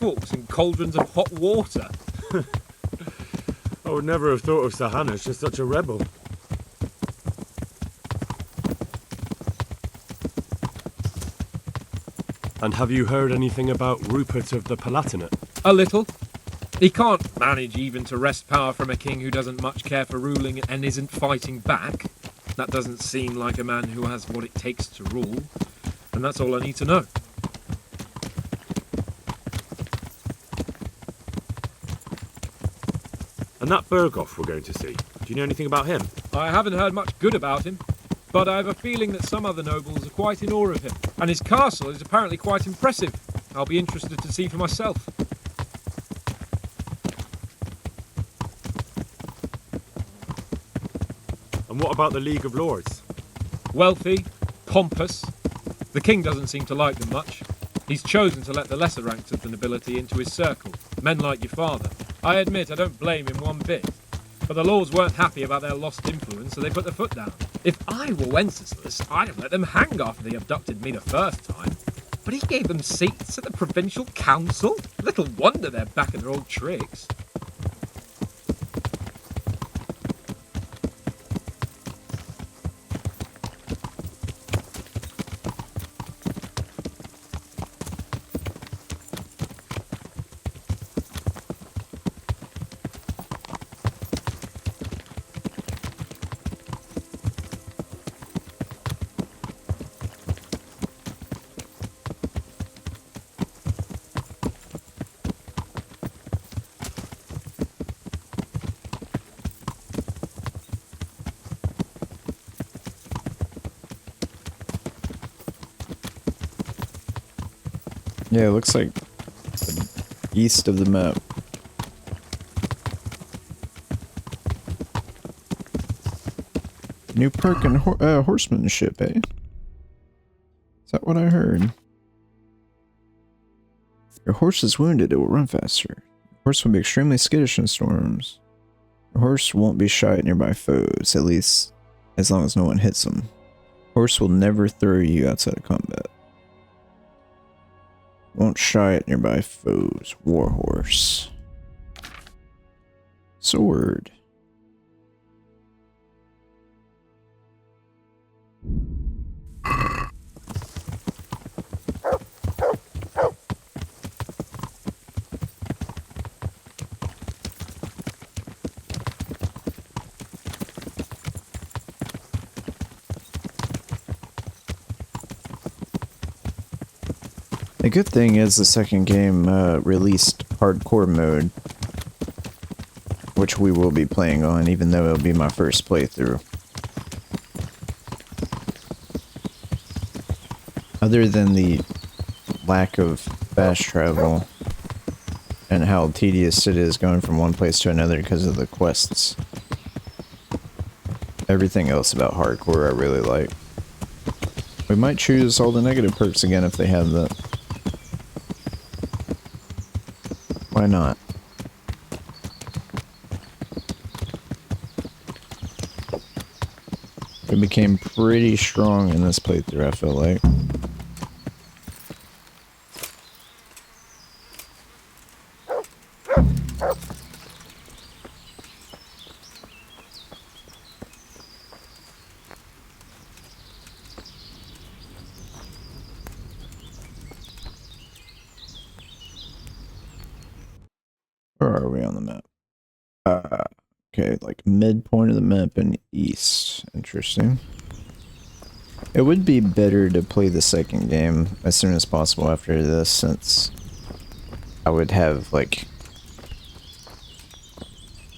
pitchforks and cauldrons of hot water. I would never have thought of Sir Hanush as such a rebel. And have you heard anything about Rupert of the Palatinate? A little. He can't manage even to wrest power from a king who doesn't much care for ruling and isn't fighting back. That doesn't seem like a man who has what it takes to rule. And that's all I need to know. And that Berghoff we're going to see, do you know anything about him? I haven't heard much good about him, but I have a feeling that some other nobles are quite in awe of him. And his castle is apparently quite impressive. I'll be interested to see for myself. And what about the League of Lords? Wealthy, pompous. The king doesn't seem to like them much. He's chosen to let the lesser ranks of the nobility into his circle, men like your father. I admit I don't blame him one bit, but the lords weren't happy about their lost influence, so they put their foot down. If I were Wenceslas, I'd have let them hang after they abducted me the first time. But he gave them seats at the provincial council? Little wonder they're back in their old tricks. Yeah, it looks like east of the map. New perk in horsemanship, eh? Is that what I heard? Your horse is wounded, it will run faster. Your horse will be extremely skittish in storms. Your horse won't be shy at nearby foes, at least as long as no one hits him. Horse will never throw you outside of combat. Won't shy at nearby foes. Warhorse. Sword. The good thing is the second game released hardcore mode, which we will be playing on, even though it'll be my first playthrough. Other than the lack of fast travel and how tedious it is going from one place to another because of the quests, everything else about hardcore I really like. We might choose all the negative perks again if they have that. Why not? We became pretty strong in this playthrough, I feel like. Where are we on the map? Okay, like midpoint of the map and east. Interesting. It would be better to play the second game as soon as possible after this, since I would have, like,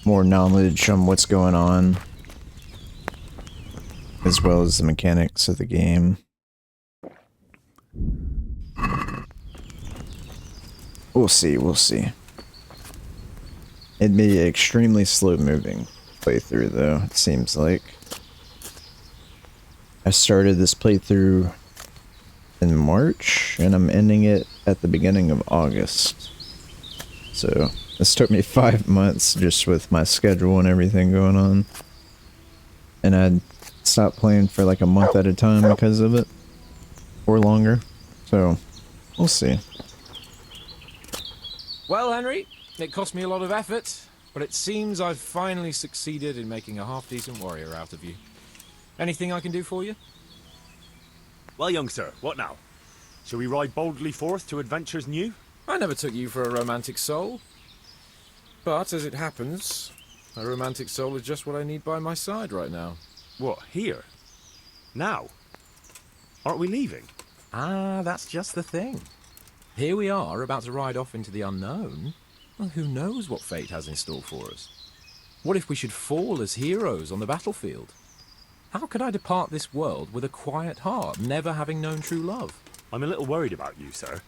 more knowledge on what's going on, as well as the mechanics of the game. We'll see, we'll see. It'd be extremely slow moving playthrough though, it seems like. I started this playthrough in March and I'm ending it at the beginning of August. So this took me 5 months just with my schedule and everything going on. And I'd stopped playing for like a month at a time because of it. Or longer. So we'll see. Well, Henry, it cost me a lot of effort, but it seems I've finally succeeded in making a half-decent warrior out of you. Anything I can do for you? Well, young sir, what now? Shall we ride boldly forth to adventures new? I never took you for a romantic soul. But, as it happens, a romantic soul is just what I need by my side right now. What, here? Now? Aren't we leaving? Ah, that's just the thing. Here we are, about to ride off into the unknown. Well, who knows what fate has in store for us? What if we should fall as heroes on the battlefield? How could I depart this world with a quiet heart, never having known true love? I'm a little worried about you, sir.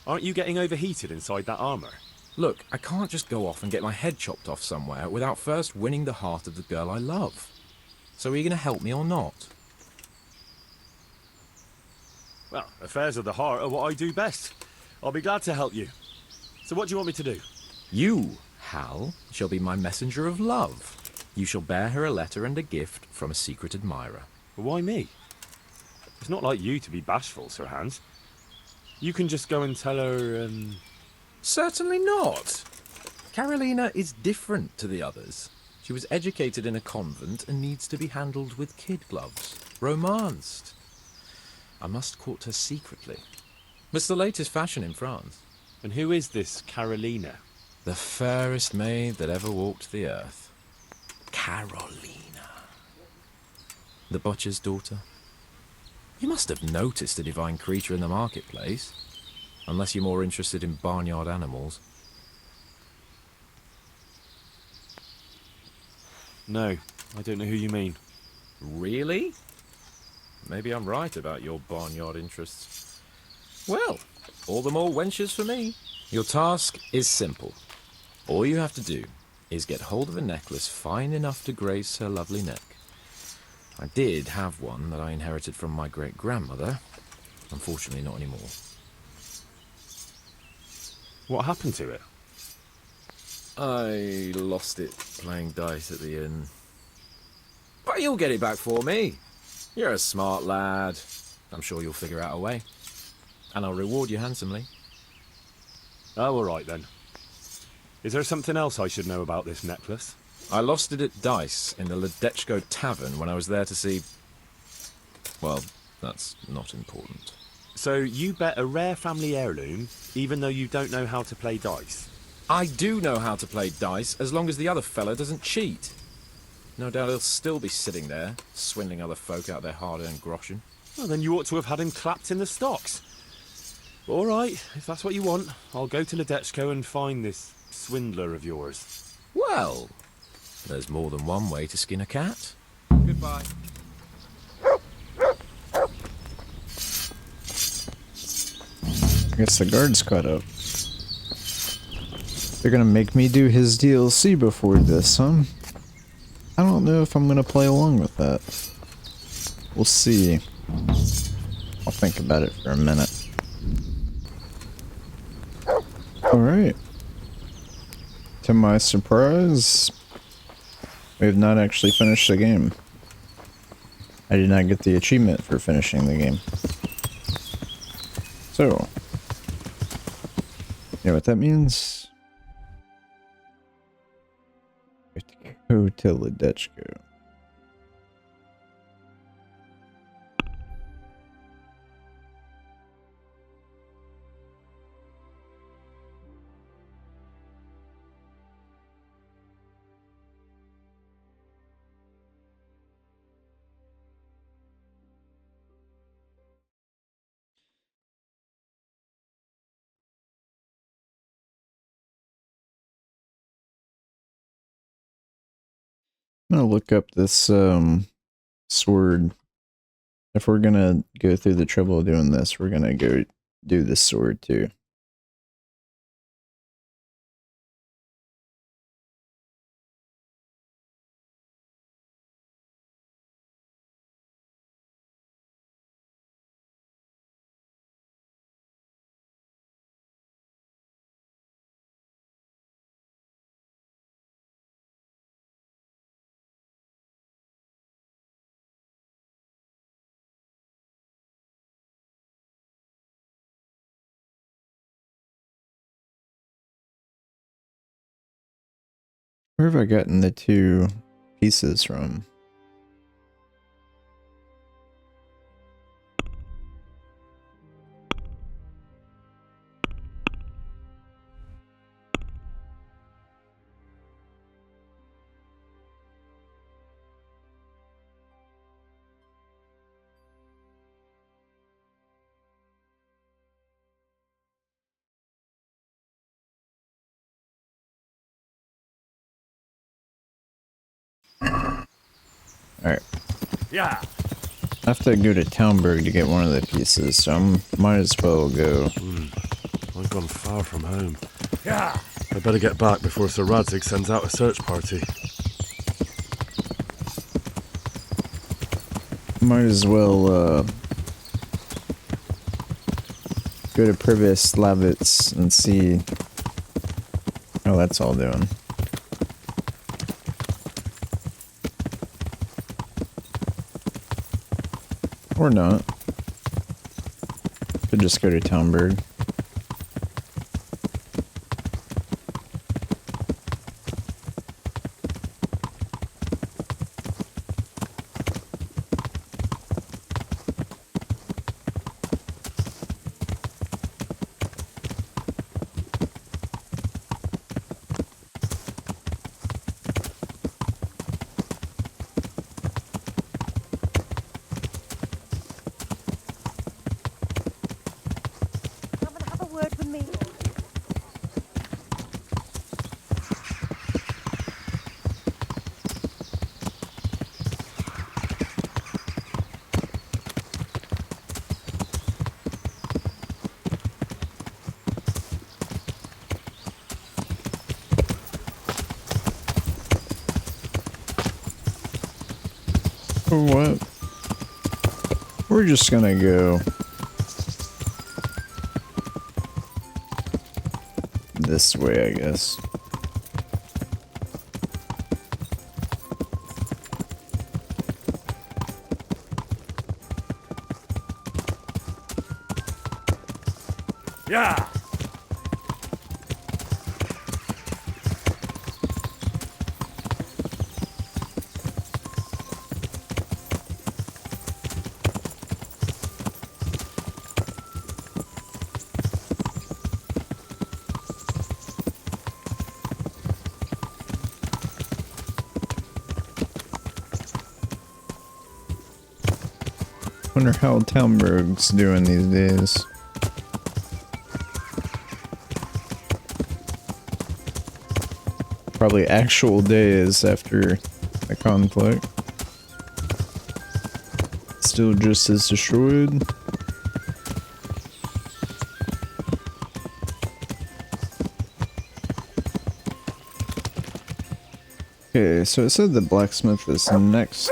Aren't you getting overheated inside that armor? Look, I can't just go off and get my head chopped off somewhere without first winning the heart of the girl I love. So are you going to help me or not? Well, affairs of the heart are what I do best. I'll be glad to help you. So what do you want me to do? You, Hal, shall be my messenger of love. You shall bear her a letter and a gift from a secret admirer. Why me? It's not like you to be bashful, Sir Hans. You can just go and tell her, Certainly not. Carolina is different to the others. She was educated in a convent and needs to be handled with kid gloves. Romanced. I must court her secretly. It's the latest fashion in France. And who is this Carolina? The fairest maid that ever walked the earth. Carolina. The butcher's daughter. You must have noticed a divine creature in the marketplace. Unless you're more interested in barnyard animals. No, I don't know who you mean. Really? Maybe I'm right about your barnyard interests. Well, all the more wenches for me. Your task is simple. All you have to do is get hold of a necklace fine enough to grace her lovely neck. I did have one that I inherited from my great-grandmother. Unfortunately, not anymore. What happened to it? I lost it playing dice at the inn. But you'll get it back for me. You're a smart lad. I'm sure you'll figure out a way. And I'll reward you handsomely. Oh, all right then. Is there something else I should know about this necklace? I lost it at dice in the Ledechko Tavern when I was there to see... Well, that's not important. So you bet a rare family heirloom, even though you don't know how to play dice? I do know how to play dice, as long as the other fella doesn't cheat. No doubt he'll still be sitting there, swindling other folk out their hard-earned groschen. Well, then you ought to have had him clapped in the stocks. All right, if that's what you want, I'll go to Ledechko and find this swindler of yours. Well, there's more than one way to skin a cat. Goodbye. I guess the guard's caught up. They're gonna make me do his DLC before this, huh? I don't know if I'm gonna play along with that. We'll see. I'll think about it for a minute. Alright. To my surprise, we have not actually finished the game. I did not get the achievement for finishing the game. So, you know what that means? We have to go to Ledechko. I'm gonna look up this sword. If we're gonna go through the trouble of doing this, we're gonna go do this sword too. Where have I gotten the 2 pieces from? Alright. Yeah. I have to go to Townburg to get one of the pieces, so I might as well go. I've gone far from home. Yeah. I better get back before Sir Radzig sends out a search party. Might as well go to Privis Slavitz and see how that's all doing. Or not. Could just go to Townburg. Come and have a word with me. For what? We're just gonna go this way, I guess. Yeah. Wonder how Townburg's doing these days. Probably actual days after the conflict. Still just as destroyed. Okay, so it said the blacksmith is next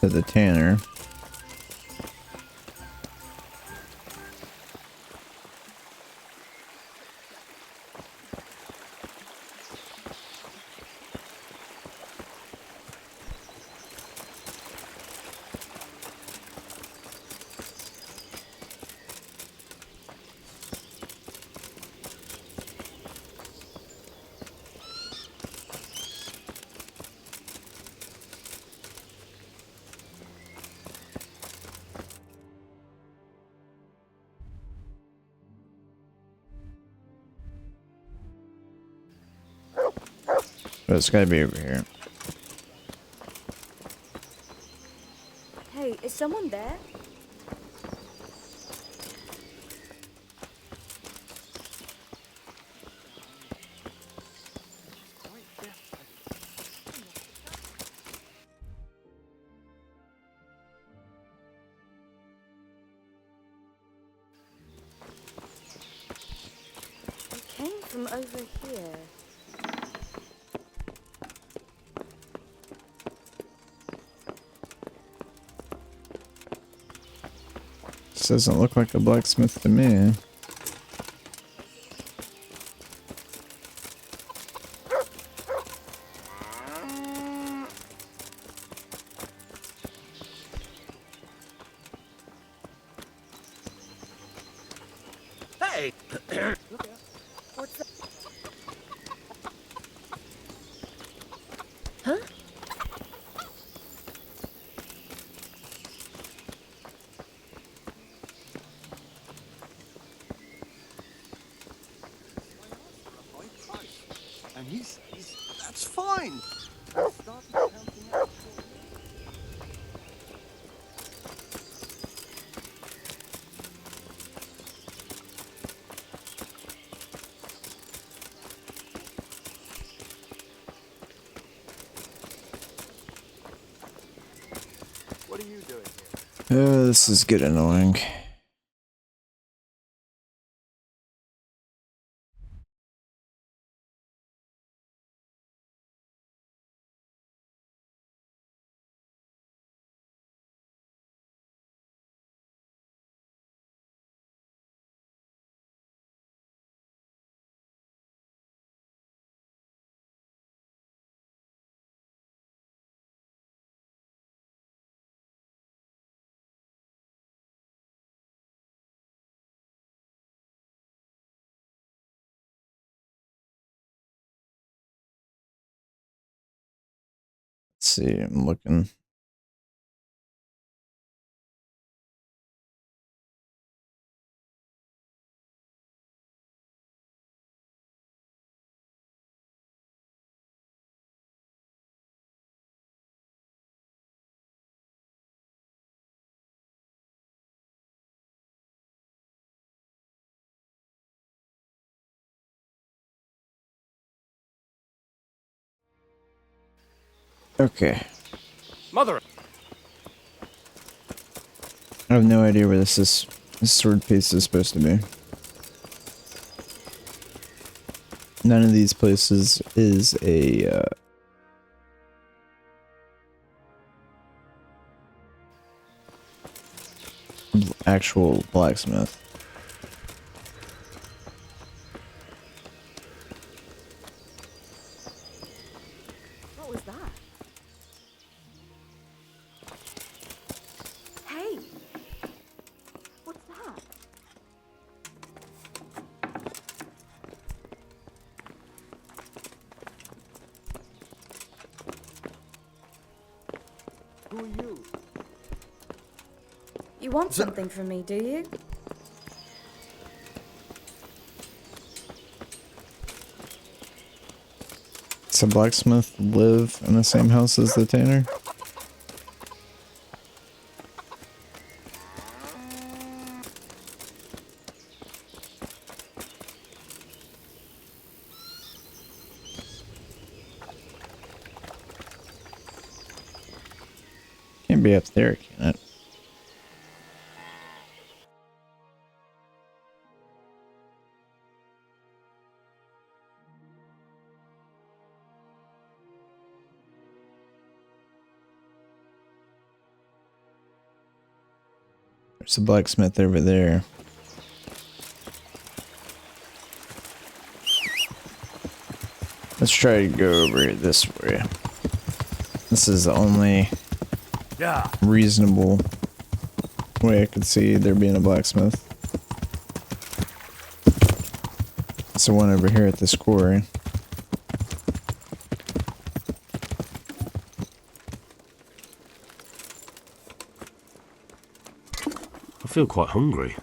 to the tanner. Oh, it's gotta be over here. Hey, is someone there? It came from over here. This doesn't look like a blacksmith to me. Hey! What's that? Huh? And he says, that's fine. I started counting out. What are you doing here? Oh, this is getting annoying. Let's see, I'm looking. Okay. Mother! I have no idea where this sword piece is supposed to be. None of these places is a actual blacksmith. What was that? Hey! What's that? Who are you? You want something from me, do you? Does a blacksmith live in the same house as the tanner? Can't be up there, can it? There's a blacksmith over there. Let's try to go over it this way. This is the only reasonable way I could see there being a blacksmith. It's the one over here at this quarry. I feel quite hungry.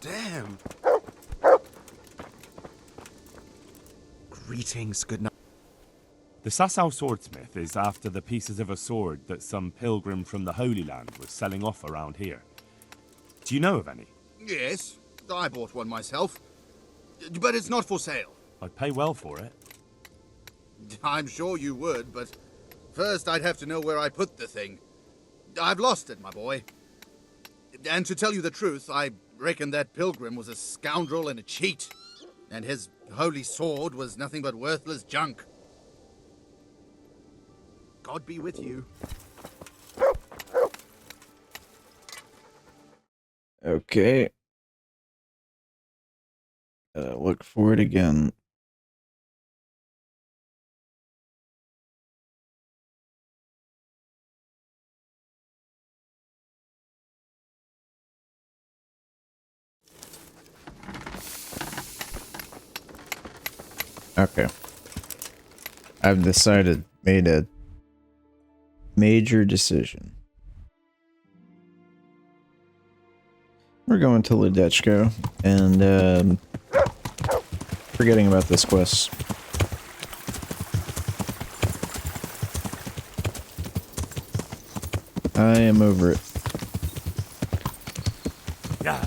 Damn. Greetings, good night. The Sasau swordsmith is after the pieces of a sword that some pilgrim from the Holy Land was selling off around here. Do you know of any? Yes, I bought one myself. But it's not for sale. I'd pay well for it. I'm sure you would, but first I'd have to know where I put the thing. I've lost it, my boy. And to tell you the truth, I reckon that pilgrim was a scoundrel and a cheat. And his holy sword was nothing but worthless junk. God be with you. Okay. Look for it again. Okay. I've decided, made a major decision. We're going to Ledechko and forgetting about this quest. I am over it. Yeah.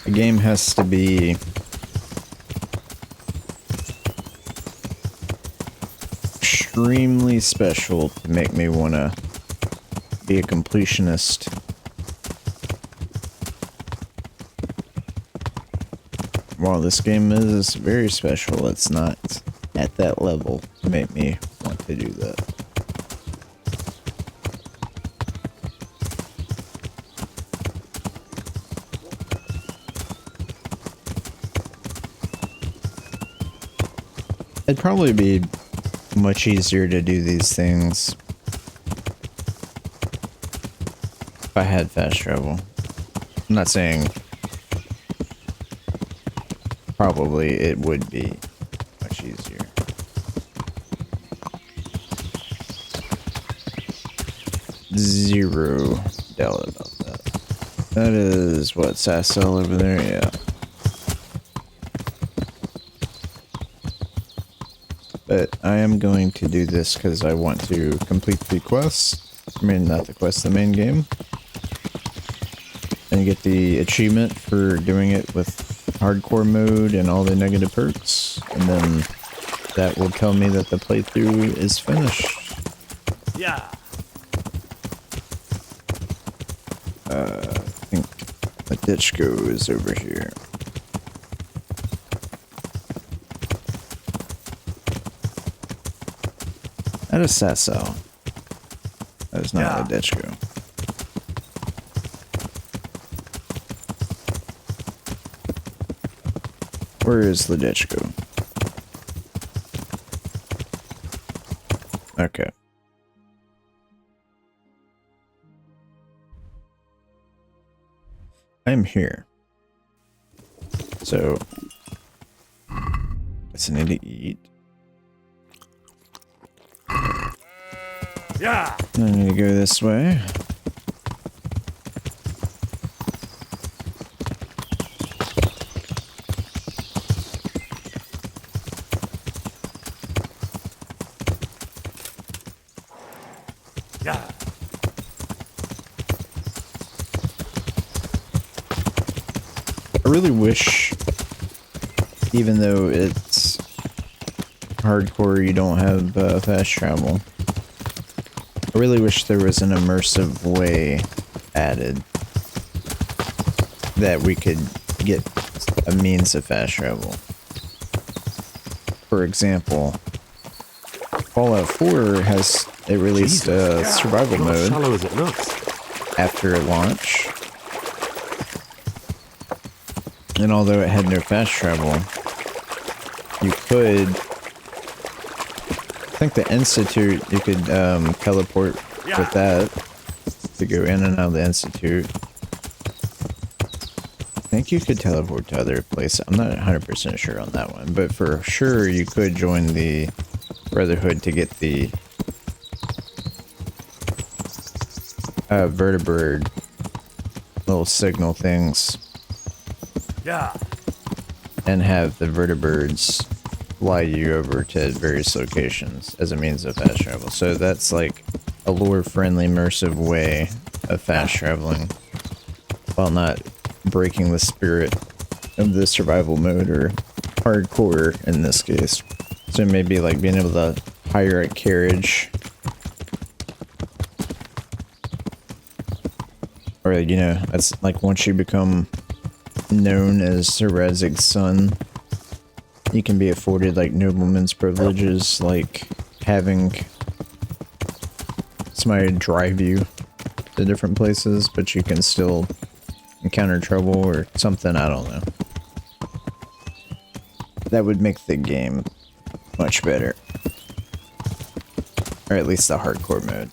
The game has to be extremely special to make me want to be a completionist. While this game is very special, it's not at that level to make me want to do that. It'd probably be much easier to do these things if I had fast travel. I'm not saying probably it would be much easier. Zero doubt about that. That is what, Sassel over there? Yeah. But I am going to do this because I want to complete the quest. I mean, not the quest, the main game. And get the achievement for doing it with hardcore mode and all the negative perks. And then that will tell me that the playthrough is finished. Yeah. I think the Ditchko is over here. That is Sasso. That is not a Ditchko. Where is the Ditchko? Okay. I'm here. So, guess I need to eat. Yeah. I need to go this way. Yeah. I really wish, even though it's hardcore, you don't have fast travel. I really wish there was an immersive way added that we could get a means of fast travel. For example, Fallout 4 has it released a survival Not as mode shallow as it looks. after launch. And although it had no fast travel, you could, I think the Institute, you could teleport with that to go in and out of the Institute. I think you could teleport to other places. I'm not 100% sure on that one, but for sure you could join the Brotherhood to get the vertebrate little signal things. Yeah. And have the vertibirds fly you over to various locations as a means of fast travel. So that's like a lore-friendly, immersive way of fast traveling while not breaking the spirit of the survival mode or hardcore in this case. So maybe like being able to hire a carriage, or you know, that's like once you become known as Sir Razig's son, you can be afforded like nobleman's privileges, like having somebody drive you to different places, but you can still encounter trouble or something, I don't know. That would make the game much better. Or at least the hardcore mode.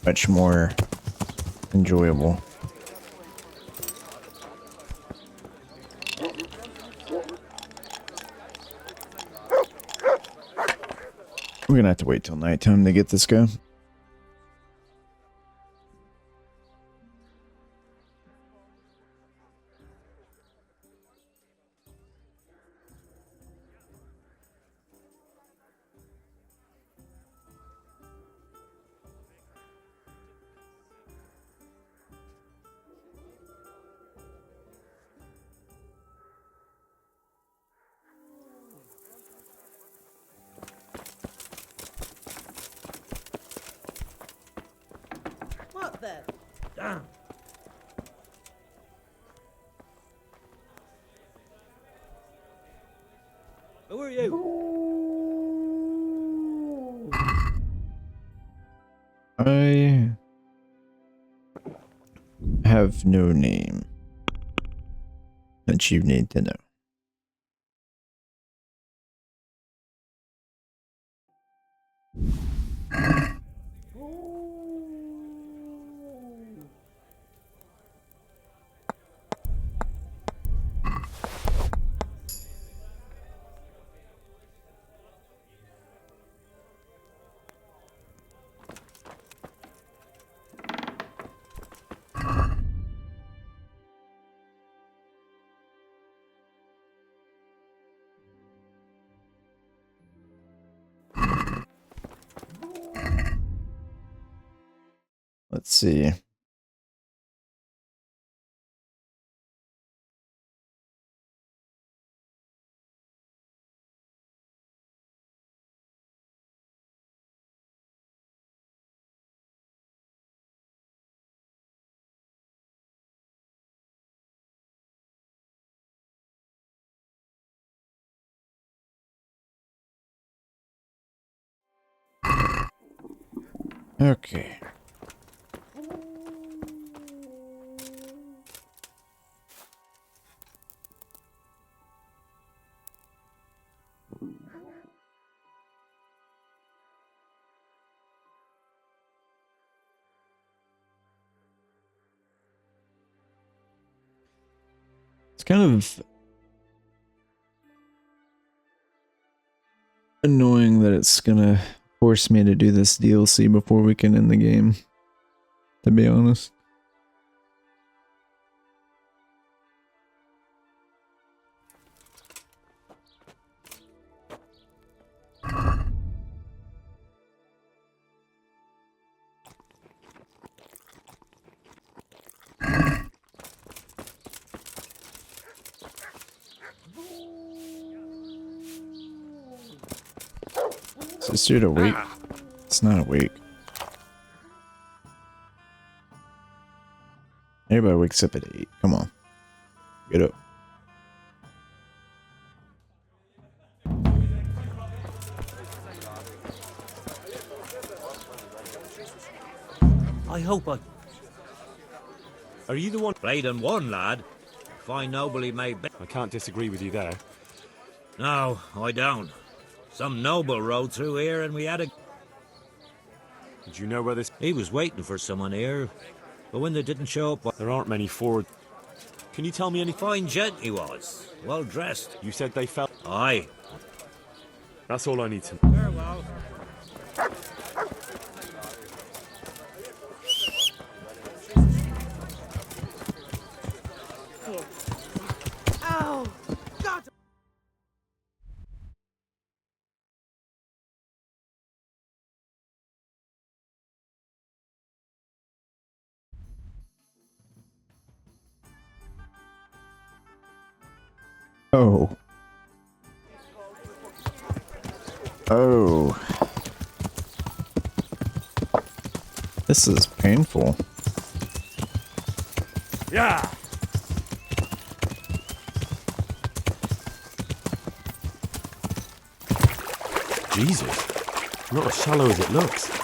Much more enjoyable. We're gonna have to wait till nighttime to get this going. What the? Damn. Who are you? I have no name that you need to know. Let's see. Okay. It's kind of annoying that it's gonna force me to do this DLC before we can end the game, to be honest. Is this dude awake? It's not awake. Everybody wakes up at 8. Come on. Get up. I hope I Are you the one? played and won, lad. Fine noble he may be. I can't disagree with you there. No, I don't. Some noble rode through here and we had a... Did you know where this... He was waiting for someone here. But when they didn't show up... There aren't many forward... Can you tell me any... Fine gent he was. Well dressed. You said they fell... Aye. That's all I need to know. Farewell. Here. Ow! God! Oh. Oh. This is painful. Yeah! Jesus. Not as shallow as it looks.